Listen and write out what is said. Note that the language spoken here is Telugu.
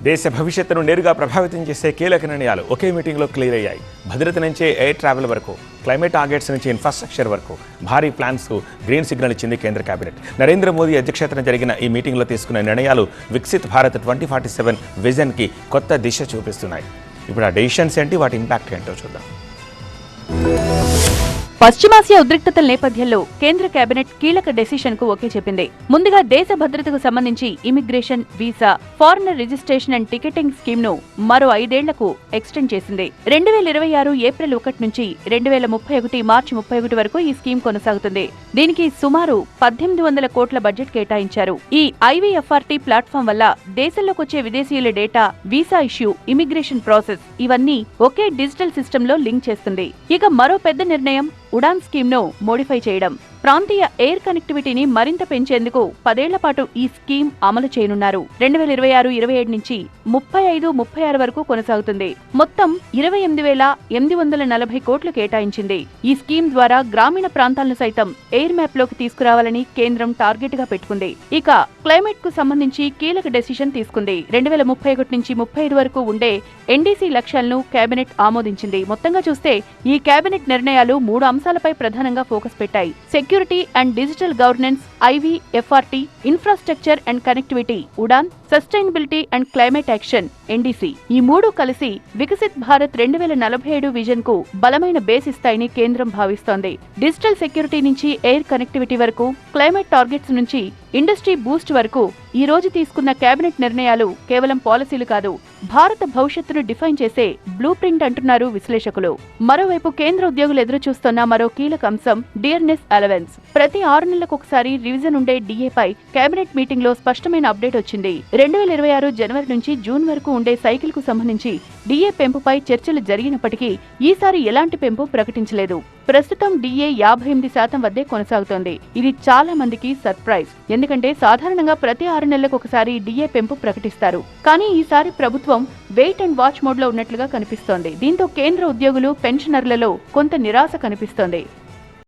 దేశ భవిష్యత్తును నేరుగా ప్రభావితం చేసే కీలక నిర్ణయాలు ఒకే మీటింగ్లో క్లియర్ అయ్యాయి. భద్రత నుంచే ఎయిర్ ట్రావెల్ వరకు, క్లైమేట్ టార్గెట్స్ నుంచి ఇన్ఫ్రాస్ట్రక్చర్ వరకు భారీ ప్లాన్స్కు గ్రీన్ సిగ్నల్ ఇచ్చింది కేంద్ర కేబినెట్. నరేంద్ర మోదీ అధ్యక్షతన జరిగిన ఈ మీటింగ్లో తీసుకున్న నిర్ణయాలు వికసిత్ భారత్ 2047 విజన్కి కొత్త దిశ చూపిస్తున్నాయి. ఇప్పుడు ఆ డెసిషన్స్ ఏంటి, వాటి ఇంపాక్ట్ ఏంటో చూద్దాం. పశ్చిమాసియా ఉద్రిక్తతల నేపథ్యంలో కేంద్ర కేబినెట్ కీలక డెసిషన్ కు ఓకే చెప్పింది. ముందుగా దేశ భద్రతకు సంబంధించి immigration, visa, foreigner registration and ticketing scheme ను మరో 5 ఏళ్లకు ఎక్స్టెండ్ చేసింది. 2026 ఏప్రిల్ 1 నుంచి 2031 మార్చి 31 వరకు ఈ స్కీమ్ కొనసాగుతుంది. దీనికి సుమారు 1800 కోట్ల బడ్జెట్ కేటాయించారు. ఈ ఐవీఎఫ్ఆర్టీ ప్లాట్ఫామ్ వల్ల దేశంలోకి వచ్చే విదేశీయుల data, visa issue, immigration process ఇవన్నీ ఒకే డిజిటల్ సిస్టమ్ లో లింక్ చేస్తుంది. ఇక మరో పెద్ద నిర్ణయం ఉడాన్ స్కీమ్ ను మోడిఫై చేయడం. ప్రాంతీయ ఎయిర్ కనెక్టివిటీని మరింత పెంచేందుకు 10 ఏళ్ల పాటు ఈ స్కీమ్ అమలు చేయనున్నారు. 2026-27 నుంచి 35-36 వరకు కొనసాగుతుంది. మొత్తం 28,840 కోట్లు కేటాయించింది. ఈ స్కీమ్ ద్వారా గ్రామీణ ప్రాంతాలను సైతం ఎయిర్ మ్యాప్ లోకి తీసుకురావాలని కేంద్రం టార్గెట్ గా పెట్టుకుంది. ఇక క్లైమేట్ కు సంబంధించి కీలక డెసిషన్ తీసుకుంది. 2031 నుంచి 35 వరకు ఉండే ఎన్డీసీ లక్ష్యాలను కేబినెట్ ఆమోదించింది. మొత్తంగా చూస్తే ఈ కేబినెట్ నిర్ణయాలు 3 అంశాలపై ప్రధానంగా ఫోకస్ పెట్టాయి. Security and digital governance IVFRT, infrastructure and connectivity UDAN, sustainability and climate action NDC. ఈ 3 కలిసి వికసిత్ భారత్ 2047 విజన్ కు బలమైన బేస్ ఇస్తాయని కేంద్రం భావిస్తోంది. డిజిటల్ సెక్యూరిటీ నుంచి ఎయిర్ కనెక్టివిటీ వరకు, క్లైమేట్ టార్గెట్స్ నుంచి ఇండస్ట్రీ బూస్ట్ వరకు ఈ రోజు తీసుకున్న కేబినెట్ నిర్ణయాలు కేవలం పాలసీలు కాదు, భారత భవిష్యత్తును డిఫైన్ చేసే బ్లూ ప్రింట్ అంటున్నారు విశ్లేషకులు. మరోవైపు కేంద్ర ఉద్యోగులు ఎదురుచూస్తున్న మరో కీలక అంశం డియర్నెస్ అలవెన్స్. ప్రతి 6 నెలలకు ఒకసారి రివిజన్ ఉండే డిఏపై కేబినెట్ మీటింగ్ లో స్పష్టమైన అప్డేట్ వచ్చింది. 2026 జనవరి నుంచి జూన్ వరకు ఉండే సైకిల్ కు సంబంధించి డిఏ పెంపుపై చర్చలు జరిగినప్పటికీ ఈసారి ఎలాంటి పెంపు ప్రకటించలేదు. ప్రస్తుతం డిఏ 58% వద్దే కొనసాగుతోంది. ఇది చాలా మందికి సర్ప్రైజ్. ఎందుకంటే సాధారణంగా ప్రతి 6 నెలలకు ఒకసారి డిఏ పెంపు ప్రకటిస్తారు. కానీ ఈసారి ప్రభుత్వం వెయిట్ అండ్ వాచ్ మోడ్ లో ఉన్నట్లుగా కనిపిస్తోంది. దీంతో కేంద్ర ఉద్యోగులు, పెన్షనర్లలో కొంత నిరాశ కనిపిస్తోంది.